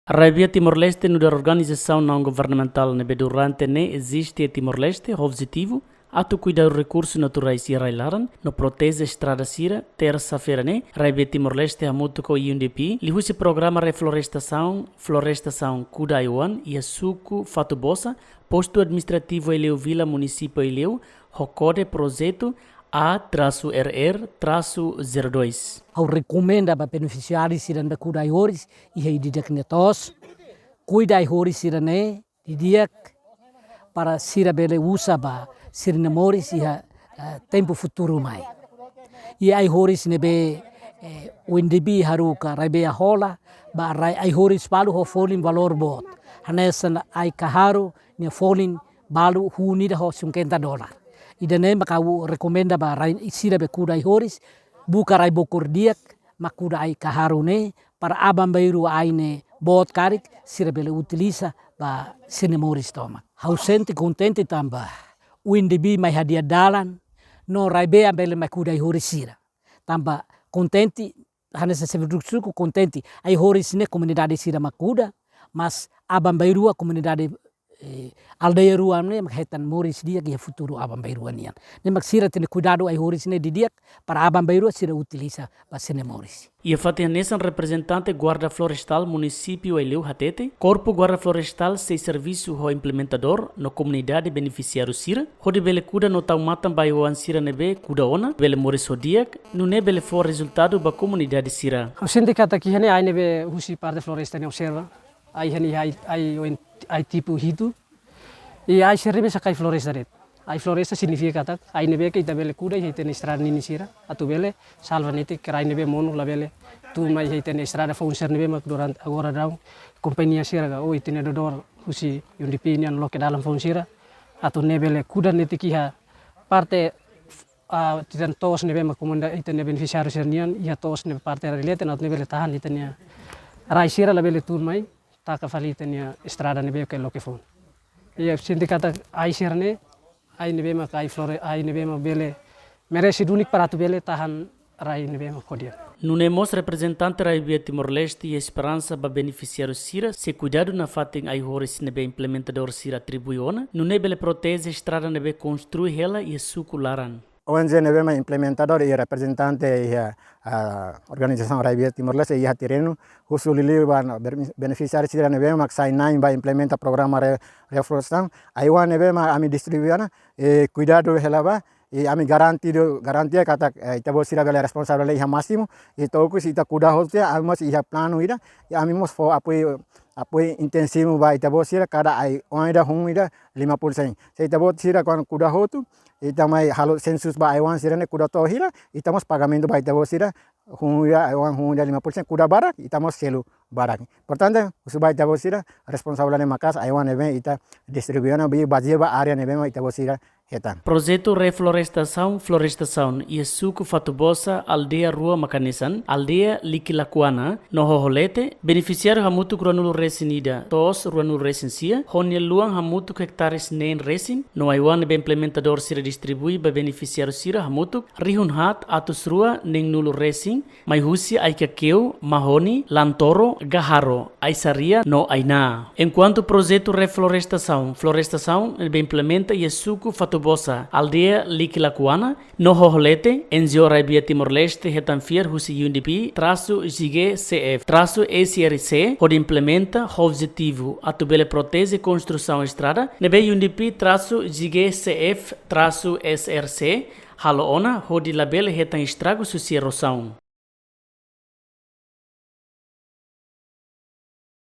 Arabia Timor-Leste no da organização não governamental durante ne existe Timor-Leste objetivo atu cuidar dos recursos naturais e railaran no protege estrada sira terça-feira ne Arabia Timor-Leste amuto com UNDP li husi programa florestação Kudaiwan e suco Fatubosa posto administrativo eleu vila município eleu hokode projeto A-RR-02. Ao recomenda para beneficiários siran da kudai horis e aí didak netos kudai horis sirane didak para sira bele usa ba sirne moris ia tempo futuro mai. E ai horis nebe UNDP haruka raibea hola ba ai horis balu ho folin valor bot. Hanesan ai kaharu ne folin balu hunida ho $50. Idane makau rekomenda ba rai sira be kudai horis buka rai bokur diak makuda ai kaharune para abang bairu aine bot karik sira bele utiliza ba sinemoris toma. Hausente contente tamba UNDP mai hadia dalan no rai bea bele mai kudai horis sira. Tamba contente hanesa seveduksuku contente ai horis ne komunidade sira makuda mas abang bairu komunidade aldeia ruam ne hetan moris dia que futuro abang bairu nian. Ne maksira tene cuidado ai horis ne didiak para abang bairu sira utiliza basene moris. E fatia nesan representante guarda florestal município eleu hatete corpo guarda florestal se serviço ho implementador no comunidade beneficiário sira hode bele kuda no tau matan baiwan sira nebe kuda ona bele moris hodiak no ne bele for resultado ba comunidade sira. O sindicato aqui ne ai nebe husi parte floresta ne observa ai hani ai tipo hitu e ai serve sakai floresta ret ai floresta significa kata ai nebe ke tabele kuda hite ne estrada ni sira atu bele salva nete krai nebe mono la bele tu mai hite ne estrada funcer nebe mak durante agora daun companhia sira ga o hite ne dodor husi UNDP ni an loke dalam funsira atu nebele kuda nete kiha parte titan tos nebe mak komanda hite ne beneficiário sernian ia tos nebe parte relate nat nebele tahan hite ne rai sira la bele tu mai taka falitania estrada nebe ke loke fon. Ia sindicato ai sirne ai nebe ma kai flore ai nebe ma bele merece unik para tu bele tahan rai nebe ma kodia. Nunemos representante Arabia Timor-Leste e esperança ba beneficiário sira se cuidado na fating ai horis nebe implementador sira tribuiona nune bele protege estrada nebe construi ela e sucularan. ONG nebe ma implementador e representante e organização Arabia Timor-Leste e terreno husulili ban beneficiário sira nebe ma sai nine ba implementa programa reflorestação aiwa nebe ma ami distribuiana e cuidado helaba e ami garantia kata itabo sira bela responsável iha máximo e toku sita kuda hote amos iha plano ida e ami mos fo apoio intensivo ba itabo sira kada ai oida humida 50%. Se itabo sira kan kuda hotu itamai halo sensus ba aiwan sira ne kuda tohira itamos pagamento ba itabo sira humida aiwan humida 50% kuda barak itamos selo barak. Portanto, usuba itabo sira responsable ne makas aiwan nebe ita distribuiana bi bajiba area nebe ma itabo sira hetan. Projeto reflorestação e suco Fatubosa aldeia Rua Macanisan aldeia Likilakuana no hoholete beneficiário hamutu kronulu resinida tos ruanul resinsia honia luang hamutu hectares nen resin no aiwan be implementador sira distribui ba beneficiário sira hamutu rihun hat atus rua nen nulu resin mai husi aikakeu mahoni lantoro gaharo aisaria no aina. Enquanto projeto reflorestação be implementa e suco Fatubosa aldeia Likilakuana no hoholete NGO Arabia Timor-Leste hetan fier husi UNDP -GCF -SRC hod implementa objetivo atubele protege construção estrada nebe UNDP -GCF -SRC halo ona hodi labele hetan estrago susi erosão.